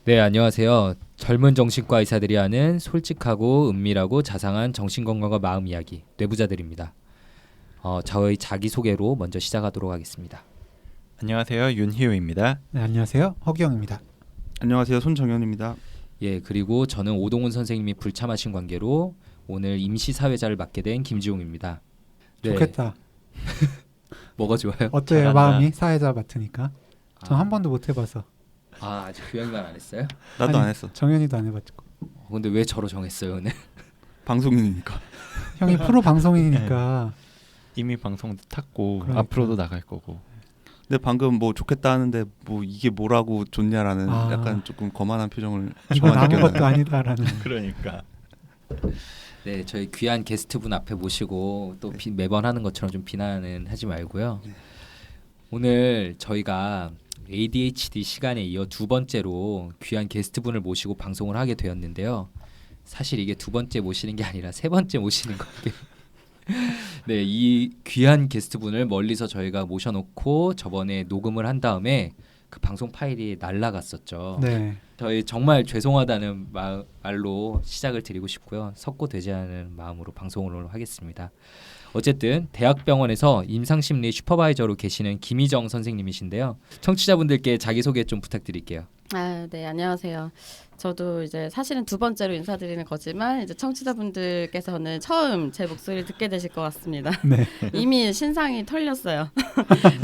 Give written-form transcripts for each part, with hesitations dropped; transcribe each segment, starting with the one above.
네, 안녕하세요. 젊은 정신과 의사들이 하는 솔직하고 은밀하고 자상한 정신건강과 마음 이야기, 뇌부자들입니다. 저희 자기소개로 먼저 시작하도록 하겠습니다. 안녕하세요. 윤희우입니다. 네, 안녕하세요. 허기영입니다. 안녕하세요. 손정현입니다. 예, 그리고 저는 오동훈 선생님이 불참하신 관계로 오늘 임시사회자를 맡게 된 김지용입니다. 네. 좋겠다. 뭐가 좋아요? 어때요? 잘한다. 마음이 사회자 맡으니까? 전 한 번도 못 해봐서. 아직 교양만 안 했어요? 나도 아니, 안 했어. 정현이도 안 해봤고. 근데 왜 저로 정했어요 오늘? 방송인이니까. 형이 프로 방송인이니까. 이미 방송도 탔고 그러니까. 앞으로도 나갈 거고. 근데 방금 뭐 좋겠다 하는데 뭐 이게 뭐라고 좋냐라는 약간 조금 거만한 표정을 이건 저만 아무것도 느꼈나요? 아니다라는. 그러니까. 네, 저희 귀한 게스트분 앞에 모시고 또 매번 하는 것처럼 좀 비난은 하지 말고요. 오늘 저희가 ADHD 시간에 이어 두 번째로 귀한 게스트분을 모시고 방송을 하게 되었는데요. 사실 이게 두 번째 모시는 게 아니라 세 번째 모시는 거예요. 네, 이 귀한 게스트분을 멀리서 저희가 모셔놓고 저번에 녹음을 한 다음에 그 방송 파일이 날라갔었죠. 네. 저희 정말 죄송하다는 말로 시작을 드리고 싶고요. 석고되지 않은 마음으로 방송을 하겠습니다. 어쨌든 대학병원에서 임상심리 슈퍼바이저로 계시는 김희정 선생님이신데요. 청취자분들께 자기소개 좀 부탁드릴게요. 네, 안녕하세요. 저도 이제 사실은 두 번째로 인사드리는 거지만 이제 청취자분들께서는 처음 제 목소리를 듣게 되실 것 같습니다. 네. 이미 신상이 털렸어요.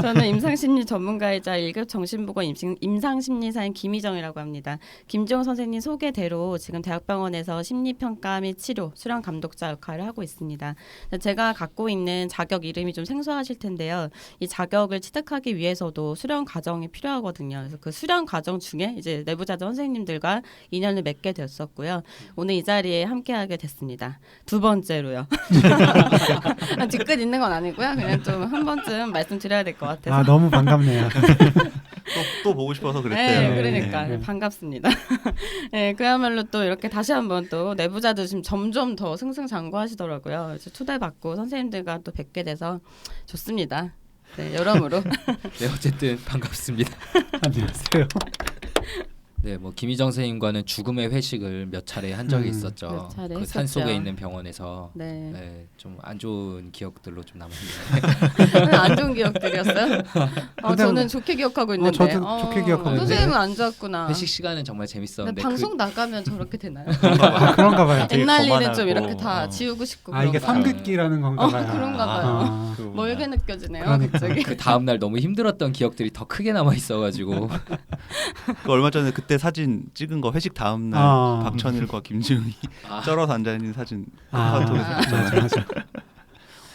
저는 임상심리 전문가이자 1급 정신보건 임상심리사인 김희정이라고 합니다. 김지용 선생님 소개대로 지금 대학병원에서 심리평가 및 치료, 수련 감독자 역할을 하고 있습니다. 제가 갖고 있는 자격 이름이 좀 생소하실 텐데요. 이 자격을 취득하기 위해서도 수련 과정이 필요하거든요. 그래서 그 수련 과정 중에 이제 내부자들 선생님들과 인연을 맺게 됐었고요. 오늘 이 자리에 함께하게 됐습니다. 두 번째로요. 뒤끝 있는 건 아니고요. 그냥 좀 한 번쯤 말씀드려야 될 것 같아서. 너무 반갑네요. 또 보고 싶어서 그랬대요. 네, 그러니까 네. 반갑습니다. 네, 그야말로 또 이렇게 다시 한번 또 내부자들 지금 점점 더 승승장구하시더라고요. 그래서 초대받고 선생님들과 또 뵙게 돼서 좋습니다. 네, 여러모로. 네, 어쨌든 반갑습니다. 안녕하세요. 네, 뭐 김희정 선생님과는 죽음의 회식을 몇 차례 한 적이 있었죠. 몇 차례 그 산 했었죠. 속에 있는 병원에서. 네. 네, 좀 안 좋은 기억들로 좀 남았는데. 안 좋은 기억들이었어요? 저는 좋게 기억하고 있는데. 저도 좋게 기억하고 있는데. 선생님은 안 좋았구나. 회식 시간은 정말 근데 재밌었는데 방송 나가면 저렇게 되나요? 그런가 봐요. 되게 옛날 일은 거만하고, 좀 이렇게 다 지우고 싶고 이게 그런가요? 삼극기라는 건가 봐요. 그런가 봐요. 그거구나. 멀게 느껴지네요. 그러니까. 갑자기. 그 다음 날 너무 힘들었던 기억들이 더 크게 남아 있어가지고. 그 얼마 전에 그때 사진 찍은 거 회식 다음 날 박천일과 김지웅이 쩔어서 앉아 있는 사진 카카오톡에서 맞아, 맞아.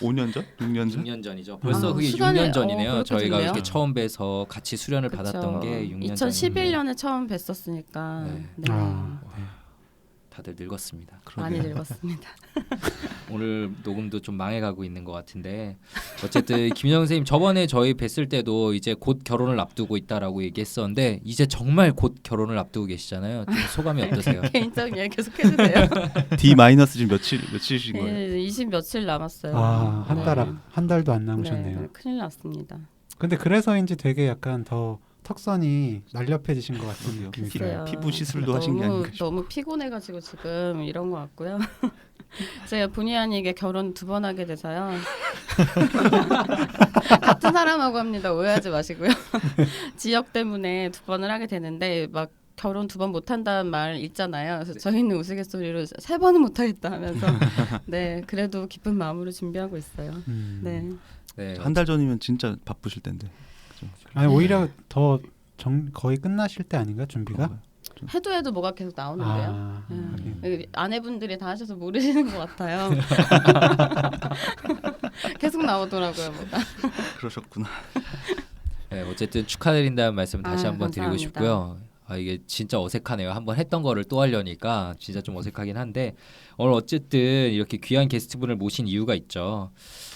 5년 전? 6년 전? 6년 전이죠. 벌써 그게 시간이, 6년 전이네요. 그렇게 저희가 됐네요. 이렇게 처음 뵈서 같이 수련을 그쵸. 받았던 게 6년 전인데 2011년에 처음 뵀었으니까 네. 네. 다들 늙었습니다. 많이 그러게요. 늙었습니다. 오늘 녹음도 좀 망해가고 있는 것 같은데 어쨌든 김희정 선생님 저번에 저희 뵀을 때도 이제 곧 결혼을 앞두고 있다라고 얘기했었는데 이제 정말 곧 결혼을 앞두고 계시잖아요. 좀 소감이 어떠세요? 개인적인 얘기 계속 해주세요. D 마이너스 지금 며칠이신 거예요? 20 며칠 남았어요. 한 달도 안 남으셨네요. 네, 큰일 났습니다. 근데 그래서인지 되게 약간 더 턱선이 날렵해지신 것 같은 느낌이 피- 들어요. 피부 시술도 하신 게 아닌가 싶어요. 너무 피곤해가지고 지금 이런 것 같고요. 제가 본의 아니게 결혼 2번 하게 돼서요. 같은 사람하고 합니다. 오해하지 마시고요. 지역 때문에 2번을 하게 되는데 막 결혼 2번 못한다는 말 있잖아요. 그래서 저희는 우스갯소리로 3번은 못하겠다 하면서 네 그래도 기쁜 마음으로 준비하고 있어요. 네. 네, 한 달 전이면 진짜 바쁘실 텐데. 아니 오히려 더 거의 끝나실 때 아닌가 준비가? 해도 뭐가 계속 나오는데요. 하긴. 아내분들이 다 하셔서 모르시는 것 같아요. 계속 나오더라고요, 뭐가. 그러셨구나. 네, 어쨌든 축하드린다는 말씀 다시 한번 드리고 감사합니다. 싶고요. 이게 진짜 어색하네요. 한번 했던 거를 또 하려니까 진짜 좀 어색하긴 한데 오늘 어쨌든 이렇게 귀한 게스트분을 모신 이유가 있죠.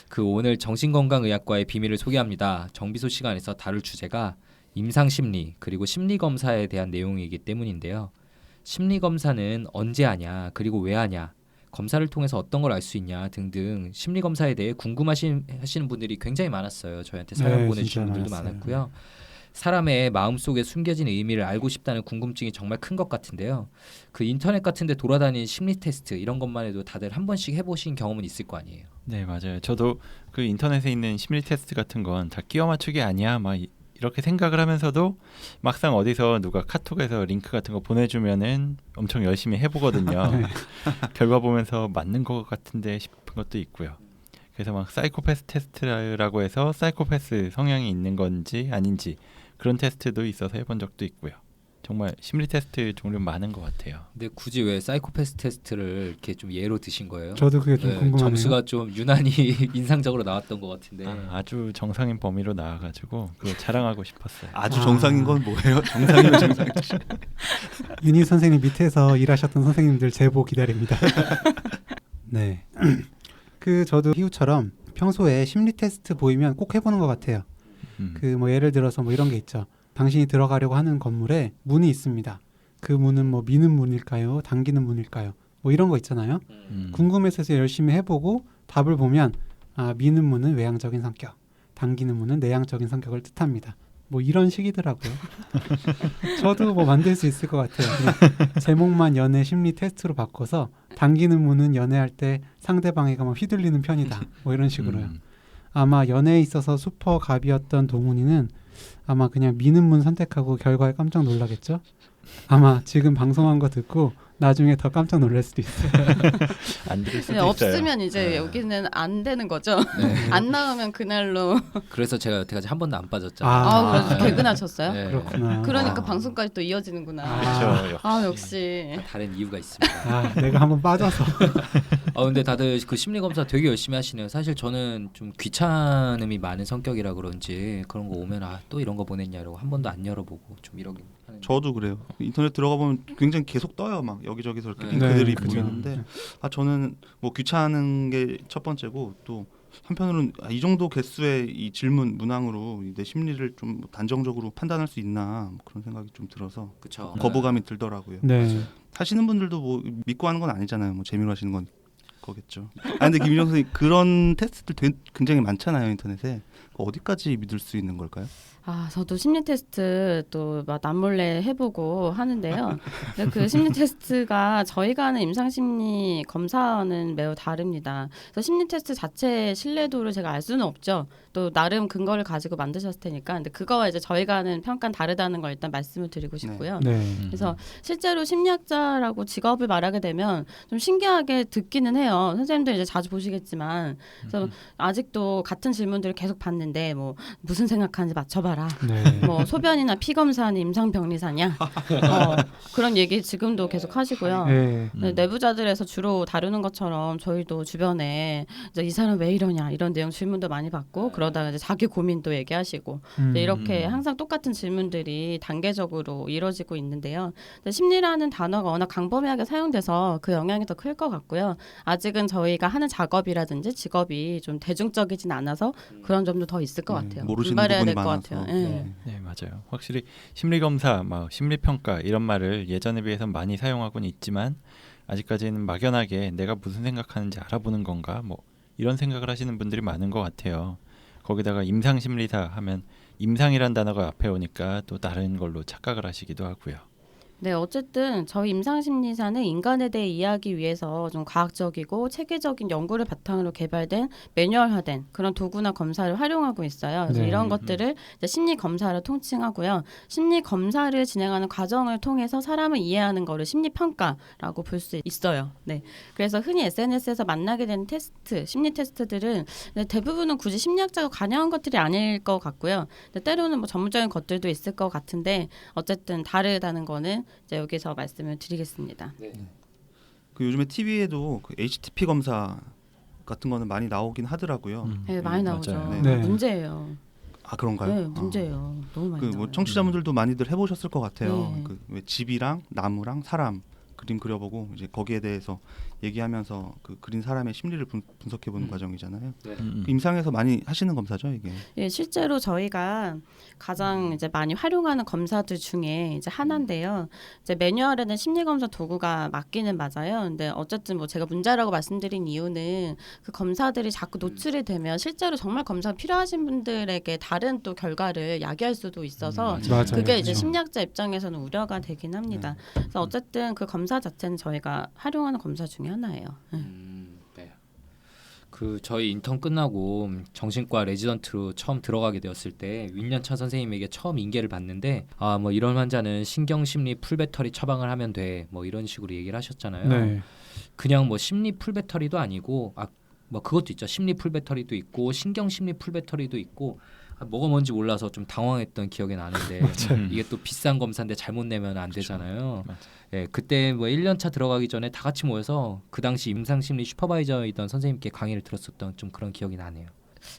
그 오늘 정신건강의학과의 비밀을 소개합니다. 정비소 시간에서 다룰 주제가 임상심리 그리고 심리검사에 대한 내용이기 때문인데요. 심리검사는 언제 하냐 그리고 왜 하냐 검사를 통해서 어떤 걸 알 수 있냐 등등 심리검사에 대해 궁금하시는 분들이 굉장히 많았어요. 저희한테 사연 네, 보내주신 진짜 분들도 많았어요. 많았고요. 사람의 마음속에 숨겨진 의미를 알고 싶다는 궁금증이 정말 큰 것 같은데요. 그 인터넷 같은 데 돌아다니는 심리 테스트 이런 것만 해도 다들 한 번씩 해보신 경험은 있을 거 아니에요. 네, 맞아요. 저도 그 인터넷에 있는 심리 테스트 같은 건 다 끼워 맞추기 아니야 막 이렇게 생각을 하면서도 막상 어디서 누가 카톡에서 링크 같은 거 보내주면은 엄청 열심히 해보거든요. 네. 결과 보면서 맞는 것 같은데 싶은 것도 있고요. 그래서 막 사이코패스 테스트라고 해서 사이코패스 성향이 있는 건지 아닌지 그런 테스트도 있어서 해본 적도 있고요. 정말 심리 테스트 종류 많은 것 같아요. 근데 굳이 왜 사이코패스 테스트를 이렇게 좀 예로 드신 거예요? 저도 그게 좀 네, 궁금하네요. 점수가 좀 유난히 인상적으로 나왔던 것 같은데. 아주 정상인 범위로 나와가지고 그거 자랑하고 싶었어요. 아주 정상인 건 뭐예요? 정상이면 정상이지. 윤희 선생님 밑에서 일하셨던 선생님들 제보 기다립니다. 네. 그 저도 희우처럼 평소에 심리 테스트 보이면 꼭 해보는 것 같아요. 그 뭐 예를 들어서 뭐 이런 게 있죠. 당신이 들어가려고 하는 건물에 문이 있습니다. 그 문은 뭐 미는 문일까요? 당기는 문일까요? 뭐 이런 거 있잖아요. 궁금해서 열심히 해보고 답을 보면 아, 미는 문은 외향적인 성격, 당기는 문은 내향적인 성격을 뜻합니다. 뭐 이런 식이더라고요. 저도 뭐 만들 수 있을 것 같아요. 그냥 제목만 연애 심리 테스트로 바꿔서 당기는 문은 연애할 때 상대방에게 막 휘둘리는 편이다. 뭐 이런 식으로요. 아마 연애에 있어서 슈퍼 갑이었던 동훈이는 아마 그냥 미는 문 선택하고 결과에 깜짝 놀라겠죠? 아마 지금 방송한 거 듣고 나중에 더 깜짝 놀랄 수도 있어요. 안 들을 수도 네, 있어요. 없으면 이제 네. 여기는 안 되는 거죠. 네. 안 나오면 그날로. 그래서 제가 여태까지 한 번도 안 빠졌잖아요. 아, 그래서 개근하셨어요? 네. 그렇구나. 그러니까 아. 방송까지 또 이어지는구나. 그렇죠. 아 역시. 다른 이유가 있습니다. 아, 내가 한번 빠져서. 근데 다들 그 심리 검사 되게 열심히 하시네요. 사실 저는 좀 귀찮음이 많은 성격이라 그런지 그런 거 오면 또 이런 거 보냈냐고 한 번도 안 열어보고 좀 이러긴 하는. 저도 그래요. 인터넷 들어가 보면 굉장히 계속 떠요. 막 여기저기서 이렇게 네. 링크들이 네, 그죠. 보이는데 저는 뭐 귀찮은 게 첫 번째고 또 한편으로는 이 정도 개수의 이 질문 문항으로 내 심리를 좀 단정적으로 판단할 수 있나 뭐 그런 생각이 좀 들어서 그쵸. 거부감이 들더라고요. 네. 하시는 분들도 뭐 믿고 하는 건 아니잖아요. 뭐 재미로 하시는 건 거겠죠. 근데 김희정 선생님 그런 테스트들 굉장히 많잖아요 인터넷에. 어디까지 믿을 수 있는 걸까요? 저도 심리 테스트 또 막 남몰래 해보고 하는데요. 근데 그 심리 테스트가 저희가 하는 임상 심리 검사와는 매우 다릅니다. 그래서 심리 테스트 자체의 신뢰도를 제가 알 수는 없죠. 또 나름 근거를 가지고 만드셨을 테니까. 근데 그거와 이제 저희가 하는 평가는 다르다는 걸 일단 말씀을 드리고 싶고요. 네. 그래서 실제로 심리학자라고 직업을 말하게 되면 좀 신기하게 듣기는 해요. 선생님들 이제 자주 보시겠지만, 그래서 아직도 같은 질문들을 계속 받는데 뭐 무슨 생각하는지 맞춰봐라. 네. 뭐 소변이나 피 검사는 임상병리사냐? 그런 얘기 지금도 계속 하시고요. 네. 네, 내부자들에서 주로 다루는 것처럼 저희도 주변에 이제 이 사람 왜 이러냐 이런 내용 질문도 많이 받고 그러다가 이제 자기 고민도 얘기하시고 이제 이렇게 항상 똑같은 질문들이 단계적으로 이루어지고 있는데요. 근데 심리라는 단어가 워낙 광범위하게 사용돼서 그 영향이 더 클 것 같고요. 아직은 저희가 하는 작업이라든지 직업이 좀 대중적이진 않아서 그런 점도 더 있을 것 같아요. 모르시는 분발해야 부분이 될 것 많아서. 같아요. 네. 네, 맞아요. 확실히 심리 검사, 막 심리 평가 이런 말을 예전에 비해서 많이 사용하고는 있지만 아직까지는 막연하게 내가 무슨 생각하는지 알아보는 건가 뭐 이런 생각을 하시는 분들이 많은 것 같아요. 거기다가 임상 심리사 하면 임상이란 단어가 앞에 오니까 또 다른 걸로 착각을 하시기도 하고요. 네, 어쨌든 저희 임상심리사는 인간에 대해 이해하기 위해서 좀 과학적이고 체계적인 연구를 바탕으로 개발된 매뉴얼화된 그런 도구나 검사를 활용하고 있어요. 그래서 네. 이런 것들을 이제 심리 검사로 통칭하고요. 심리 검사를 진행하는 과정을 통해서 사람을 이해하는 거를 심리 평가라고 볼 수 있어요. 네, 그래서 흔히 SNS에서 만나게 되는 테스트, 심리 테스트들은 대부분은 굳이 심리학자가 관여한 것들이 아닐 것 같고요. 때로는 뭐 전문적인 것들도 있을 것 같은데 어쨌든 다르다는 거는 이제 여기서 말씀을 드리겠습니다. 그 요즘에 TV에도 그 HTP 검사 같은 거는 많이 나오긴 하더라고요. 네, 많이 나오죠. 맞아요. 네. 문제예요. 그런가요? 네, 문제예요. 너무 많이 그 뭐 나와요. 청취자분들도 많이들 해보셨을 것 같아요. 네. 그 왜 집이랑 나무랑 사람 그림 그려보고 이제 거기에 대해서 얘기하면서 그 그린 사람의 심리를 분석해보는 과정이잖아요. 그 임상에서 많이 하시는 검사죠, 이게. 예, 실제로 저희가 가장 이제 많이 활용하는 검사들 중에 이제 하나인데요. 이제 매뉴얼에는 심리 검사 도구가 맞기는 맞아요. 근데 어쨌든 뭐 제가 문제라고 말씀드린 이유는 그 검사들이 자꾸 노출이 되면 실제로 정말 검사 필요하신 분들에게 다른 또 결과를 야기할 수도 있어서 맞아요. 그게 이제 그렇죠. 심리학자 입장에서는 우려가 되긴 합니다. 그래서 어쨌든 그 검사 자체는 저희가 활용하는 검사 중에 하나예요. 네. 그 저희 인턴 끝나고 정신과 레지던트로 처음 들어가게 되었을 때 윈년찬 선생님에게 처음 인계를 받는데 뭐 이런 환자는 신경심리 풀배터리 처방을 하면 돼 뭐 이런 식으로 얘기를 하셨잖아요. 네. 그냥 뭐 심리 풀배터리도 아니고 뭐 그것도 있죠. 심리 풀배터리도 있고 신경심리 풀배터리도 있고 뭐가 뭔지 몰라서 좀 당황했던 기억이 나는데 이게 또 비싼 검사인데 잘못 내면 안 되잖아요. 예, 그때 뭐 1년차 들어가기 전에 다 같이 모여서 그 당시 임상심리 슈퍼바이저이던 선생님께 강의를 들었었던 좀 그런 기억이 나네요.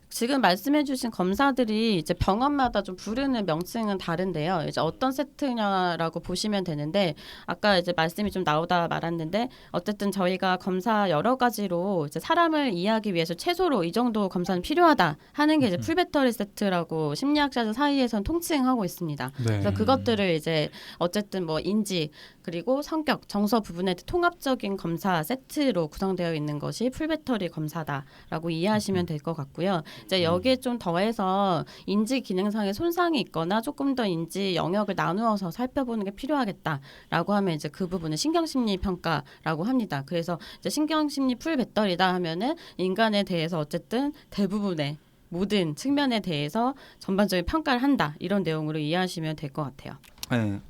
지금 말씀해주신 검사들이 이제 병원마다 좀 부르는 명칭은 다른데요. 이제 어떤 세트냐라고 보시면 되는데 아까 이제 말씀이 좀 나오다 말았는데 어쨌든 저희가 검사 여러 가지로 이제 사람을 이해하기 위해서 최소로 이 정도 검사는 필요하다 하는 게 이제 풀배터리 세트라고 심리학자들 사이에서는 통칭하고 있습니다. 네. 그래서 그것들을 이제 어쨌든 뭐 인지 그리고 성격, 정서 부분의 통합적인 검사 세트로 구성되어 있는 것이 풀배터리 검사다라고 이해하시면 될 것 같고요. 이제 여기에 좀 더해서 인지 기능상의 손상이 있거나 조금 더 인지 영역을 나누어서 살펴보는 게 필요하겠다라고 하면 이제 그 부분은 신경심리 평가라고 합니다. 그래서 이제 신경심리 풀배터리다 하면은 인간에 대해서 어쨌든 대부분의 모든 측면에 대해서 전반적인 평가를 한다 이런 내용으로 이해하시면 될 것 같아요. 네.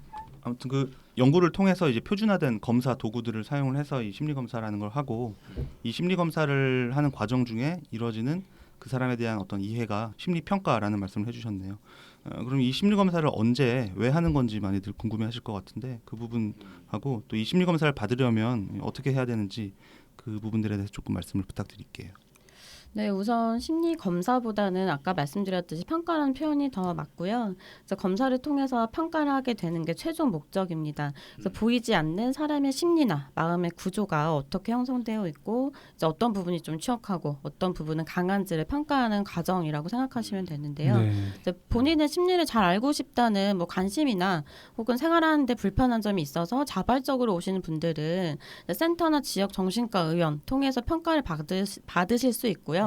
아무튼 그 연구를 통해서 이제 표준화된 검사 도구들을 사용을 해서 이 심리 검사라는 걸 하고 이 심리 검사를 하는 과정 중에 이루어지는 그 사람에 대한 어떤 이해가 심리 평가라는 말씀을 해주셨네요. 그럼 이 심리 검사를 언제 왜 하는 건지 많이들 궁금해하실 것 같은데 그 부분하고 또 이 심리 검사를 받으려면 어떻게 해야 되는지 그 부분들에 대해서 조금 말씀을 부탁드릴게요. 네, 우선 심리 검사보다는 아까 말씀드렸듯이 평가라는 표현이 더 맞고요. 그래서 검사를 통해서 평가를 하게 되는 게 최종 목적입니다. 그래서 보이지 않는 사람의 심리나 마음의 구조가 어떻게 형성되어 있고 이제 어떤 부분이 좀 취약하고 어떤 부분은 강한지를 평가하는 과정이라고 생각하시면 되는데요. 네. 이제 본인의 심리를 잘 알고 싶다는 뭐 관심이나 혹은 생활하는데 불편한 점이 있어서 자발적으로 오시는 분들은 센터나 지역 정신과 의원 통해서 평가를 받으실 수 있고요.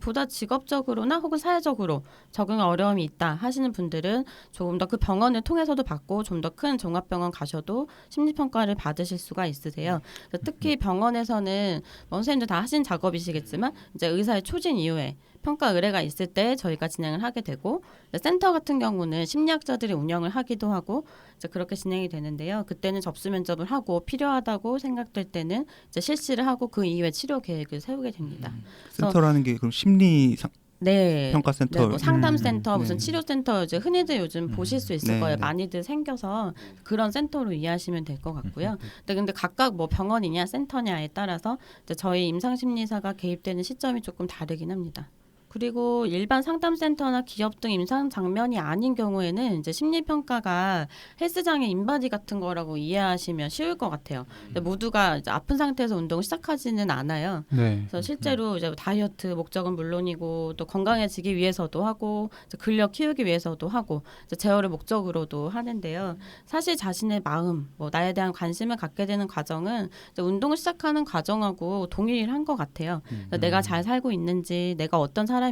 보다 직업적으로나 혹은 사회적으로 적응 어려움이 있다 하시는 분들은 조금 더 그 병원을 통해서도 받고 좀 더 큰 종합병원 가셔도 심리평가를 받으실 수가 있으세요. 특히 병원에서는 선생님들 다 하신 작업이시겠지만 이제 의사의 초진 이후에 평가 의뢰가 있을 때 저희가 진행을 하게 되고 센터 같은 경우는 심리학자들이 운영을 하기도 하고 이제 그렇게 진행이 되는데요. 그때는 접수 면접을 하고 필요하다고 생각될 때는 이제 실시를 하고 그 이후에 치료 계획을 세우게 됩니다. 센터라는 게 그럼 심리 네. 평가센터, 네, 뭐 상담센터, 무슨 네. 치료센터 이제 흔히들 요즘 보실 수 있을 네, 거예요. 네. 많이들 생겨서 그런 센터로 이해하시면 될 것 같고요. 근데 각각 뭐 병원이냐 센터냐에 따라서 이제 저희 임상심리사가 개입되는 시점이 조금 다르긴 합니다. 그리고 일반 상담센터나 기업 등 임상 장면이 아닌 경우에는 이제 심리평가가 헬스장의 인바디 같은 거라고 이해하시면 쉬울 것 같아요. 근데 모두가 이제 아픈 상태에서 운동을 시작하지는 않아요. 네. 그래서 실제로 이제 다이어트 목적은 물론이고 또 건강해지기 위해서도 하고 이제 근력 키우기 위해서도 하고 이제 제어를 목적으로도 하는데요. 사실 자신의 마음, 뭐 나에 대한 관심을 갖게 되는 과정은 이제 운동을 시작하는 과정하고 동일한 것 같아요. 그래서 내가 잘 살고 있는지, 내가 어떤 사람인지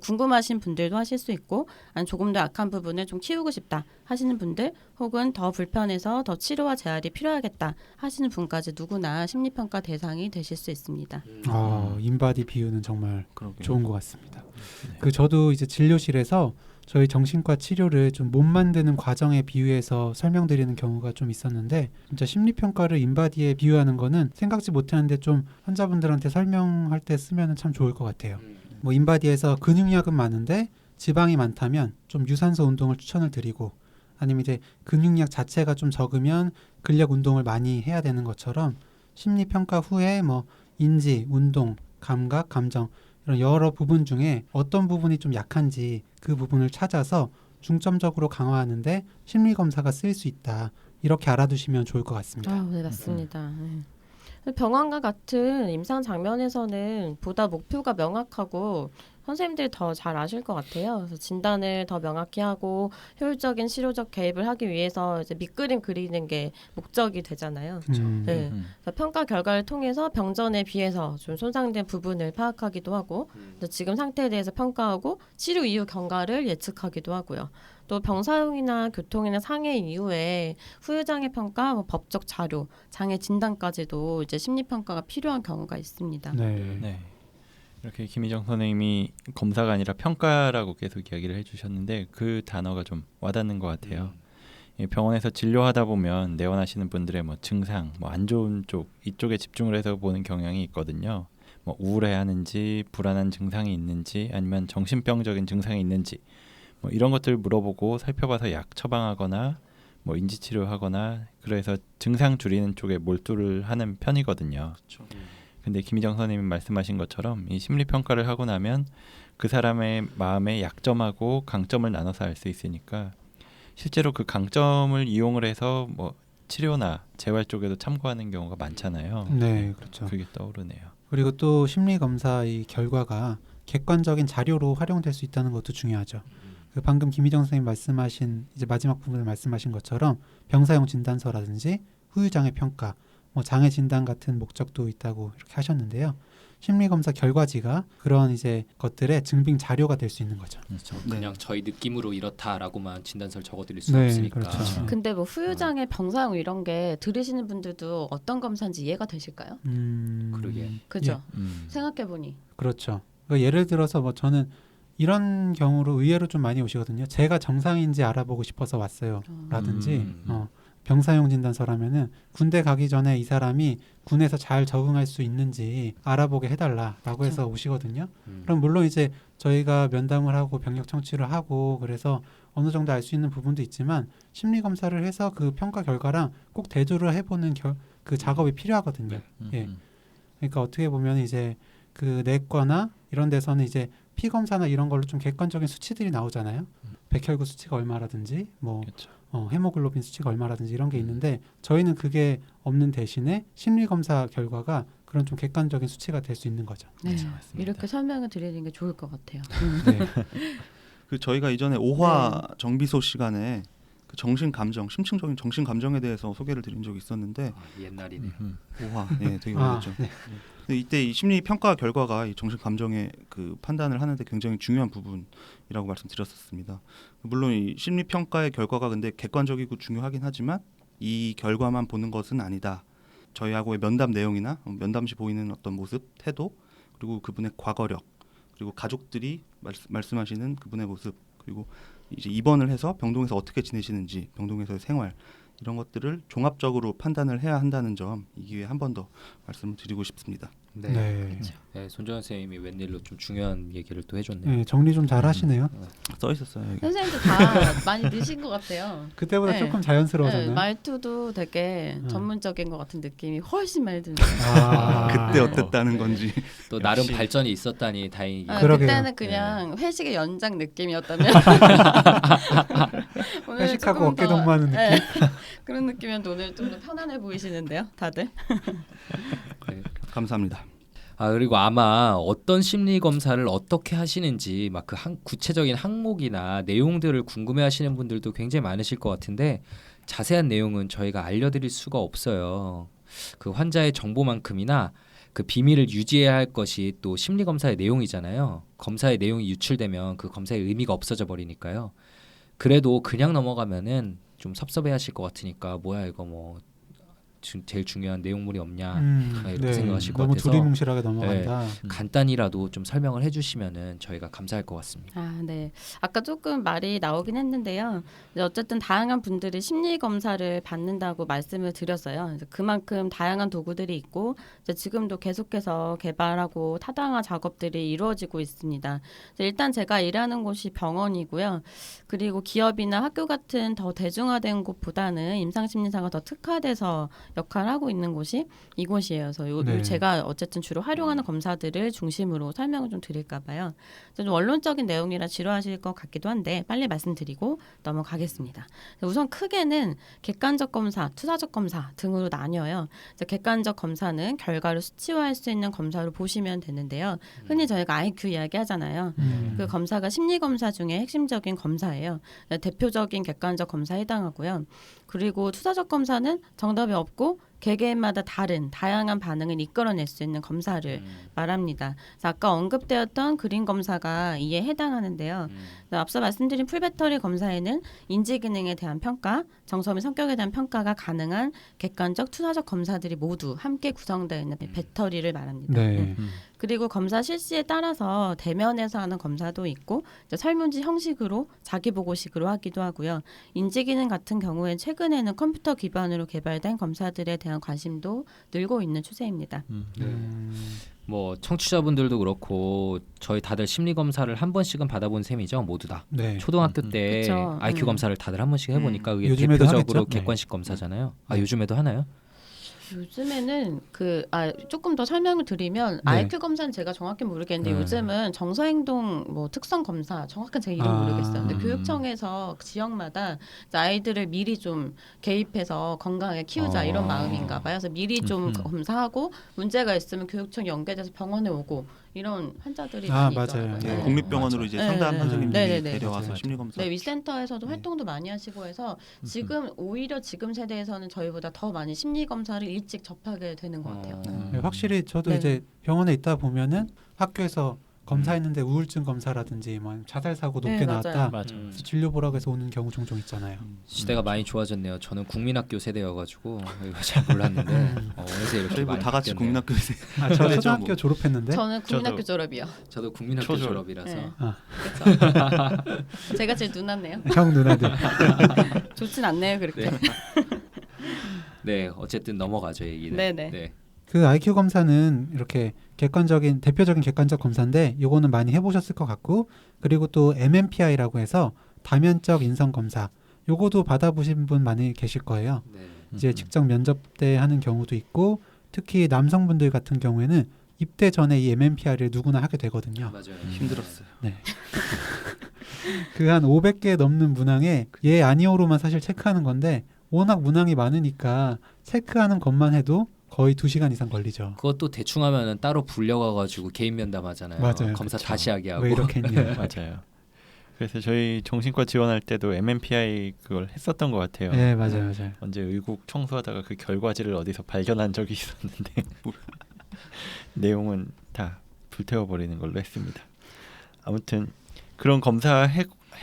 궁금하신 분들도 하실 수 있고, 아니 조금 더 약한 부분을 좀 키우고 싶다 하시는 분들, 혹은 더 불편해서 더 치료와 재활이 필요하겠다 하시는 분까지 누구나 심리평가 대상이 되실 수 있습니다. 인바디 비유는 정말 그러게요. 좋은 것 같습니다. 저도 이제 진료실에서 저희 정신과 치료를 좀 못 만드는 과정에 비유해서 설명드리는 경우가 좀 있었는데, 진짜 심리평가를 인바디에 비유하는 거는 생각지 못했는데 좀 환자분들한테 설명할 때 쓰면 참 좋을 것 같아요. 뭐 인바디에서 근육량은 많은데 지방이 많다면 좀 유산소 운동을 추천을 드리고, 아니면 이제 근육량 자체가 좀 적으면 근력 운동을 많이 해야 되는 것처럼 심리평가 후에 뭐 인지, 운동, 감각, 감정 이런 여러 부분 중에 어떤 부분이 좀 약한지 그 부분을 찾아서 중점적으로 강화하는데 심리검사가 쓰일 수 있다. 이렇게 알아두시면 좋을 것 같습니다. 아, 네, 맞습니다. 병원과 같은 임상 장면에서는 보다 목표가 명확하고 선생님들이 더 잘 아실 것 같아요. 그래서 진단을 더 명확히 하고 효율적인 치료적 개입을 하기 위해서 이제 밑그림 그리는 게 목적이 되잖아요. 네. 그래서 평가 결과를 통해서 병전에 비해서 좀 손상된 부분을 파악하기도 하고 또 지금 상태에 대해서 평가하고 치료 이후 경과를 예측하기도 하고요. 또 병사용이나 교통이나 상해 이후에 후유장애 평가, 뭐 법적 자료, 장애 진단까지도 이제 심리 평가가 필요한 경우가 있습니다. 네. 네. 이렇게 김희정 선생님이 검사가 아니라 평가라고 계속 이야기를 해주셨는데 그 단어가 좀 와닿는 것 같아요. 이 병원에서 진료하다 보면 내원하시는 분들의 뭐 증상, 뭐 안 좋은 쪽 이쪽에 집중을 해서 보는 경향이 있거든요. 뭐 우울해하는지, 불안한 증상이 있는지, 아니면 정신병적인 증상이 있는지, 뭐 이런 것들 물어보고 살펴봐서 약 처방하거나 뭐 인지치료하거나 그래서 증상 줄이는 쪽에 몰두를 하는 편이거든요. 그렇죠. 근데 김희정 선생님이 말씀하신 것처럼 이 심리 평가를 하고 나면 그 사람의 마음의 약점하고 강점을 나눠서 알 수 있으니까 실제로 그 강점을 이용을 해서 뭐 치료나 재활 쪽에도 참고하는 경우가 많잖아요. 네, 그렇죠. 그게 떠오르네요. 그리고 또 심리 검사의 결과가 객관적인 자료로 활용될 수 있다는 것도 중요하죠. 그 방금 김희정 선생님 말씀하신 이제 마지막 부분에 말씀하신 것처럼 병사용 진단서라든지 후유장애 평가, 뭐 장애 진단 같은 목적도 있다고 이렇게 하셨는데요. 심리 검사 결과지가 그런 이제 것들의 증빙 자료가 될 수 있는 거죠. 그렇죠. 네. 그냥 저희 느낌으로 이렇다라고만 진단서를 적어드릴 수는 네, 없으니까. 그렇죠. 근데 뭐 후유장애, 병사용 이런 게 들으시는 분들도 어떤 검사인지 이해가 되실까요? 그러게. 그죠? 예, 생각해보니. 그렇죠. 그러니까 예를 들어서 뭐 저는 이런 경우로 의외로 좀 많이 오시거든요. 제가 정상인지 알아보고 싶어서 왔어요. 라든지 병사용 진단서라면은 군대 가기 전에 이 사람이 군에서 잘 적응할 수 있는지 알아보게 해달라라고 해서 오시거든요. 그럼 물론 이제 저희가 면담을 하고 병력 청취를 하고 그래서 어느 정도 알 수 있는 부분도 있지만 심리 검사를 해서 그 평가 결과랑 꼭 대조를 해보는 그 작업이 필요하거든요. 예. 그러니까 어떻게 보면 이제 그 내과나 이런 데서는 이제 피 검사나 이런 걸로 좀 객관적인 수치들이 나오잖아요. 백혈구 수치가 얼마라든지 뭐 그렇죠. 헤모글로빈 수치가 얼마라든지 이런 게 있는데 저희는 그게 없는 대신에 심리 검사 결과가 그런 좀 객관적인 수치가 될 수 있는 거죠. 네, 맞습니다. 이렇게 설명을 드리는 게 좋을 것 같아요. 네. 그 저희가 이전에 5화 정비소 시간에 그 정신 감정, 심층적인 정신 감정에 대해서 소개를 드린 적이 있었는데 옛날이네요. 5화, 예, 되게 오래됐죠. 네. 근데 이때 이 심리 평가 결과가 이 정신 감정의 그 판단을 하는데 굉장히 중요한 부분이라고 말씀드렸었습니다. 물론 이 심리 평가의 결과가 근데 객관적이고 중요하긴 하지만 이 결과만 보는 것은 아니다. 저희하고의 면담 내용이나 면담 시 보이는 어떤 모습, 태도, 그리고 그분의 과거력, 그리고 가족들이 말씀하시는 그분의 모습, 그리고 이제 입원을 해서 병동에서 어떻게 지내시는지, 병동에서의 생활 이런 것들을 종합적으로 판단을 해야 한다는 점 이 기회에 한 번 더 말씀을 드리고 싶습니다. 네. 네. 네, 손정현 선생님이 웬일로 좀 중요한 얘기를 또 해줬네요. 네, 정리 좀 잘 하시네요. 써 있었어요. 여기. 선생님도 다 많이 느신 것 같아요. 그때보다 네. 조금 네, 자연스러워졌나요? 말투도 되게 전문적인 것 같은 느낌이 훨씬 많이 드네요. 그때 어땠다는 건지. 또 나름 역시. 발전이 있었다니 다행이긴 그러게요. 그때는 그냥 회식의 연장 느낌이었다면 오늘 회식하고 조금 어깨 더, 동무하는 느낌? 네, 그런 느낌이었는데 오늘 좀 더 편안해 보이시는데요, 다들. 네. 감사합니다. 아 그리고 아마 어떤 심리 검사를 어떻게 하시는지 막 그 구체적인 항목이나 내용들을 궁금해하시는 분들도 굉장히 많으실 것 같은데 자세한 내용은 저희가 알려드릴 수가 없어요. 그 환자의 정보만큼이나 그 비밀을 유지해야 할 것이 또 심리 검사의 내용이잖아요. 검사의 내용이 유출되면 그 검사의 의미가 없어져 버리니까요. 그래도 그냥 넘어가면은 좀 섭섭해하실 것 같으니까 뭐야 이거 뭐 제일 중요한 내용물이 없냐 이렇게 생각하실 것 너무 같아서 두리뭉실하게 넘어간다. 간단히라도 좀 설명을 해주시면은 저희가 감사할 것 같습니다. 아, 네. 아까 조금 말이 나오긴 했는데요. 이제 어쨌든 다양한 분들이 심리 검사를 받는다고 말씀을 드렸어요. 그래서 그만큼 다양한 도구들이 있고 이제 지금도 계속해서 개발하고 타당한 작업들이 이루어지고 있습니다. 일단 제가 일하는 곳이 병원이고요. 그리고 기업이나 학교 같은 더 대중화된 곳보다는 임상심리사가 더 특화돼서 역할을 하고 있는 곳이 이곳이에요. 그래서 네. 제가 어쨌든 주로 활용하는 검사들을 중심으로 설명을 좀 드릴까 봐요. 좀 원론적인 내용이라 지루하실 것 같기도 한데 빨리 말씀드리고 넘어가겠습니다. 우선 크게는 객관적 검사, 투사적 검사 등으로 나뉘어요. 그래서 객관적 검사는 결과를 수치화할 수 있는 검사로 보시면 되는데요. 흔히 저희가 IQ 이야기하잖아요. 그 검사가 심리 검사 중에 핵심적인 검사예요. 대표적인 객관적 검사에 해당하고요. 그리고 투사적 검사는 정답이 없고 개개인마다 다른 다양한 반응을 이끌어낼 수 있는 검사를 말합니다. 그래서 아까 언급되었던 그린 검사가 이에 해당하는데요. 앞서 말씀드린 풀배터리 검사에는 인지 기능에 대한 평가, 정서 및 성격에 대한 평가가 가능한 객관적, 투사적 검사들이 모두 함께 구성되어 있는 배터리를 말합니다. 네. 그리고 검사 실시에 따라서 대면에서 하는 검사도 있고 이제 설문지 형식으로 자기보고식으로 하기도 하고요. 인지기능 같은 경우엔 최근에는 컴퓨터 기반으로 개발된 검사들에 대한 관심도 늘고 있는 추세입니다. 뭐 청취자분들도 그렇고 저희 다들 심리 검사를 한 번씩은 받아본 셈이죠, 모두 다. 네. 초등학교 때 그쵸. IQ 검사를 다들 한 번씩 해보니까 그게 요즘에도 대표적으로 하겠죠? 객관식 검사잖아요. 아 네. 요즘에도 하나요? 요즘에는 조금 더 설명을 드리면 네. IQ 검사는 제가 정확히 모르겠는데 요즘은 정서행동 뭐 특성 검사 정확한 제 이름 모르겠어요. 근데 교육청에서 지역마다 이제 아이들을 미리 좀 개입해서 건강하게 키우자 이런 마음인가 봐요. 그래서 미리 좀 검사하고 문제가 있으면 교육청 연계돼서 병원에 오고 이런 환자들이 많이 맞아요. 있더라고요. 네. 국립병원으로 이제 네, 상담 네, 선생님들이 네. 데려와서 맞아요. 심리 검사. 네, 위센터에서도 활동도 많이 하시고 해서 지금 오히려 지금 세대에서는 저희보다 더 많이 심리 검사를 일찍 접하게 되는 것 같아요. 네, 확실히 저도 네. 이제 병원에 있다 보면은 학교에서 검사했는데 우울증 검사라든지 뭐 자살 사고 높게 네, 나왔다. 맞아요. 맞아. 그래서 진료 보라고 해서 오는 경우 종종 있잖아요. 시대가 많이 좋아졌네요. 저는 국민학교 세대여가지고 이거 잘 몰랐는데 어느새 이렇게 저희 뭐 많이 다 같이 바뀌었네요. 국민학교에서 저 그래죠, 초등학교 뭐. 졸업했는데. 저는 국민학교 저도- 졸업이요. 저도 국민학교 초졸. 졸업이라서 네. 아. 그렇죠. 제가 제일 누났네요. 형 누나들. 좋진 않네요, 그렇게. 네. 네, 어쨌든 넘어가죠 얘기는. 네네. 네. 그 IQ 검사는 이렇게 대표적인 객관적 검사인데 요거는 많이 해보셨을 것 같고, 그리고 또 MMPI라고 해서 다면적 인성 검사 요거도 받아보신 분 많이 계실 거예요. 네. 이제 직접 면접 때 하는 경우도 있고, 특히 남성분들 같은 경우에는 입대 전에 이 MMPI를 누구나 하게 되거든요. 맞아요. 힘들었어요. 그 한 500개 넘는 문항에 예 아니오로만 사실 체크하는 건데 워낙 문항이 많으니까 체크하는 것만 해도 거의 2시간 이상 걸리죠. 그것도 대충 하면은 따로 불려가가지고 개인 면담하잖아요. 맞아요. 검사 그쵸. 다시 하게 하고. 왜 이렇게 했냐. 맞아요. 그래서 저희 정신과 지원할 때도 MMPI 그걸 했었던 것 같아요. 네, 맞아요. 언제 의국 청소하다가 그 결과지를 어디서 발견한 적이 있었는데 내용은 다 불태워버리는 걸로 했습니다. 아무튼 그런 검사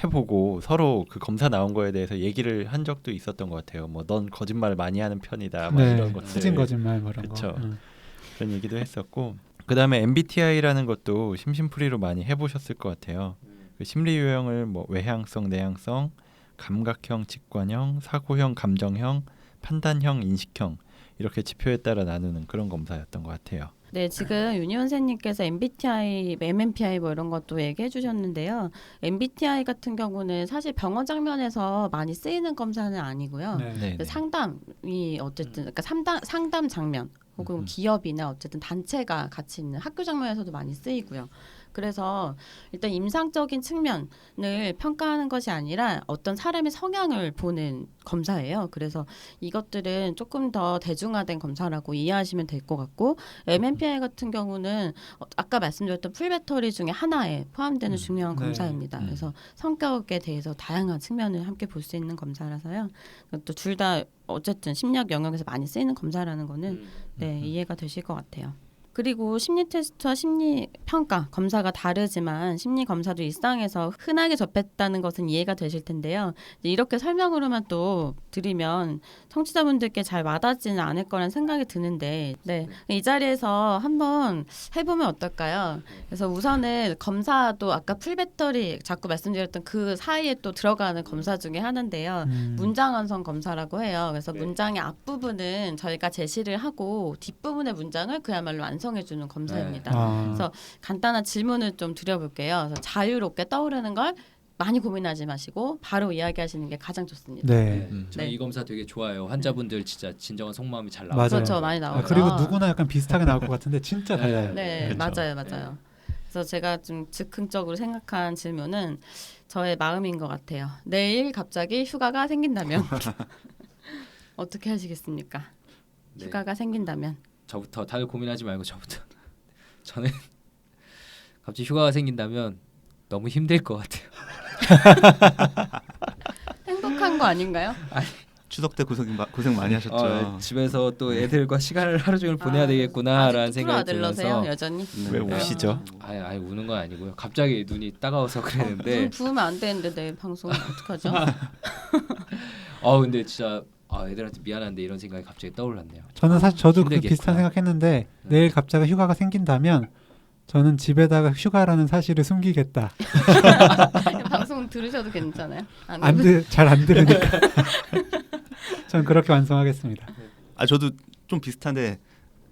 해보고 서로 그 검사 나온 거에 대해서 얘기를 한 적도 있었던 것 같아요. 뭐 넌 거짓말 많이 하는 편이다, 막 이런 것들. 후진 거짓말 뭐 이런 그쵸. 거. 그런 얘기도 했었고, 그 다음에 MBTI라는 것도 심심풀이로 많이 해보셨을 것 같아요. 그 심리 유형을 뭐 외향성, 내향성, 감각형, 직관형, 사고형, 감정형, 판단형, 인식형 이렇게 지표에 따라 나누는 그런 검사였던 것 같아요. 네, 지금 윤희 선생님께서 MBTI, MMPI 뭐 이런 것도 얘기해 주셨는데요. MBTI 같은 경우는 사실 병원 장면에서 많이 쓰이는 검사는 아니고요. 네. 상담이 어쨌든 그러니까 상담 장면 혹은 기업이나 어쨌든 단체가 같이 있는 학교 장면에서도 많이 쓰이고요. 그래서 일단 임상적인 측면을 평가하는 것이 아니라 어떤 사람의 성향을 보는 검사예요. 그래서 이것들은 조금 더 대중화된 검사라고 이해하시면 될 것 같고, MMPI 같은 경우는 아까 말씀드렸던 풀배터리 중에 하나에 포함되는 중요한 네. 검사입니다. 그래서 성격에 대해서 다양한 측면을 함께 볼 수 있는 검사라서요. 또 둘 다 어쨌든 심리학 영역에서 많이 쓰이는 검사라는 거는 네, 이해가 되실 것 같아요. 그리고 심리 테스트와 심리 평가 검사가 다르지만 심리 검사도 일상에서 흔하게 접했다는 것은 이해가 되실 텐데요. 이렇게 설명으로만 또 드리면 청취자분들께 잘 와닿지는 않을 거란 생각이 드는데, 네, 이 자리에서 한번 해보면 어떨까요? 그래서 우선은 검사도 아까 풀배터리 자꾸 말씀드렸던 그 사이에 또 들어가는 검사 중에 하나인데요. 문장 완성 검사라고 해요. 그래서 문장의 앞부분은 저희가 제시를 하고 뒷부분의 문장을 그야말로 완성해주는 검사입니다. 아, 그래서 간단한 질문을 좀 드려볼게요. 그래서 자유롭게 떠오르는 걸 많이 고민하지 마시고 바로 이야기하시는 게 가장 좋습니다. 네. 저희 네. 이 검사 되게 좋아요. 환자분들 진짜 진정한 속마음이 잘 나와요. 맞아요. 그렇죠, 많이 아, 나오죠. 그리고 누구나 약간 비슷하게 나올 것 같은데 진짜 달라요. 네, 그렇죠. 맞아요. 그래서 제가 좀 즉흥적으로 생각한 질문은 저의 마음인 것 같아요. 내일 갑자기 휴가가 생긴다면 어떻게 하시겠습니까? 네. 휴가가 생긴다면. 저부터 다들 고민하지 말고 저부터. 저는 갑자기 휴가가 생긴다면 너무 힘들 것 같아요. 행복한 거 아닌가요? 추석 때 고생 많이 하셨죠. 집에서 또 애들과 시간을 하루 종일 보내야 되겠구나라는 아직도 생각이 아들러세요, 들면서 여전히? 네. 왜 우시죠? 아예 우는 건 아니고요. 갑자기 눈이 따가워서 그랬는데 눈 부으면 안 되는데 내 방송 어떡하죠? 근데 진짜 애들한테 미안한데 이런 생각이 갑자기 떠올랐네요. 저는 사실 저도 그 힘들겠구나. 비슷한 생각했는데 내일 갑자기 휴가가 생긴다면 저는 집에다가 휴가라는 사실을 숨기겠다. 방송 들으셔도 괜찮아요? 잘 안 들으니까. 전 그렇게 완성하겠습니다. 저도 좀 비슷한데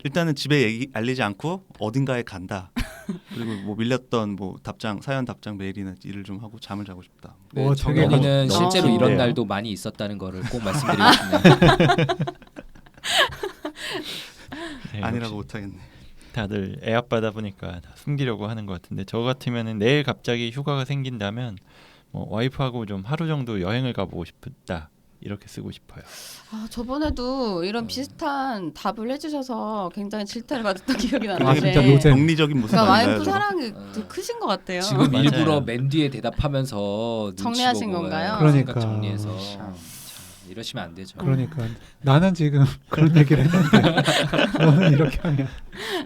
일단은 집에 알리지 않고 어딘가에 간다. 그리고 뭐 밀렸던 뭐 사연 답장 메일이나 일을 좀 하고 잠을 자고 싶다. 네, 오, 정연이는 너무 실제로 이런 좋네요. 날도 많이 있었다는 거를 꼭 말씀드리고 싶네요. 네, 아니라고 역시 못하겠네. 다들 애압 받아 보니까 다 숨기려고 하는 것 같은데 저 같으면은 내일 갑자기 휴가가 생긴다면 뭐 와이프하고 좀 하루 정도 여행을 가보고 싶다 이렇게 쓰고 싶어요. 저번에도 이런 비슷한 답을 해주셔서 굉장히 질타를 받았던 기억이 진짜 나는데 노잼. 정리적인 모습 그러니까 아닌가요? 와이프 저거? 사랑이 더 크신 것 같아요. 지금 맞아요. 일부러 맨 뒤에 대답하면서 눈치 정리하신 보고 건가요? 그러니까. 생각 정리해서 참, 이러시면 안 되죠. 그러니까 나는 지금 그런 얘기를 했는데 너는 이렇게 하면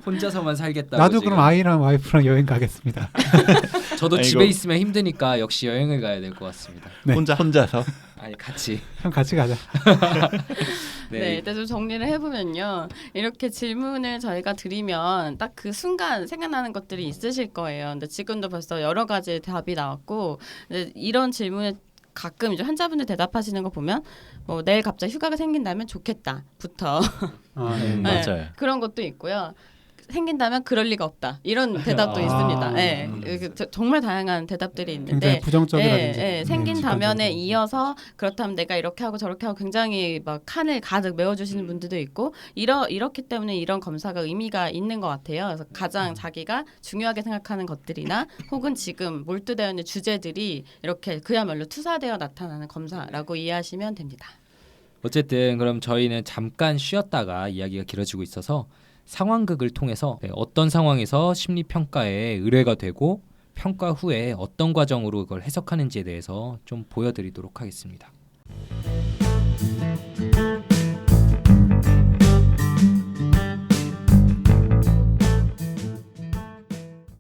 혼자서만 살겠다고. 나도 지금. 그럼 아이랑 와이프랑 여행 가겠습니다. 저도 아이고. 집에 있으면 힘드니까 역시 여행을 가야 될 것 같습니다. 네. 혼자서 아니 같이. 형 같이 가자. 네, 일단 좀 정리를 해보면요. 이렇게 질문을 저희가 드리면 딱 그 순간 생각나는 것들이 있으실 거예요. 근데 지금도 벌써 여러 가지 답이 나왔고, 근데 이런 질문에 가끔 이제 환자분들 대답하시는 거 보면 뭐 내일 갑자기 휴가가 생긴다면 좋겠다부터 네. 네. 맞아요. 그런 것도 있고요. 생긴다면 그럴 리가 없다. 이런 대답도 아. 있습니다. 네. 정말 다양한 대답들이 굉장히 있는데 부정적이라든지 생긴다면에 직관적이라든지. 이어서 그렇다면 내가 이렇게 하고 저렇게 하고 굉장히 막 칸을 가득 메워주시는 분들도 있고 이렇기 때문에 이런 검사가 의미가 있는 것 같아요. 그래서 가장 자기가 중요하게 생각하는 것들이나 혹은 지금 몰두되어 있는 주제들이 이렇게 그야말로 투사되어 나타나는 검사라고 이해하시면 됩니다. 어쨌든 그럼 저희는 잠깐 쉬었다가 이야기가 길어지고 있어서 상황극을 통해서 어떤 상황에서 심리평가에 의뢰가 되고 평가 후에 어떤 과정으로 그걸 해석하는지에 대해서 좀 보여드리도록 하겠습니다.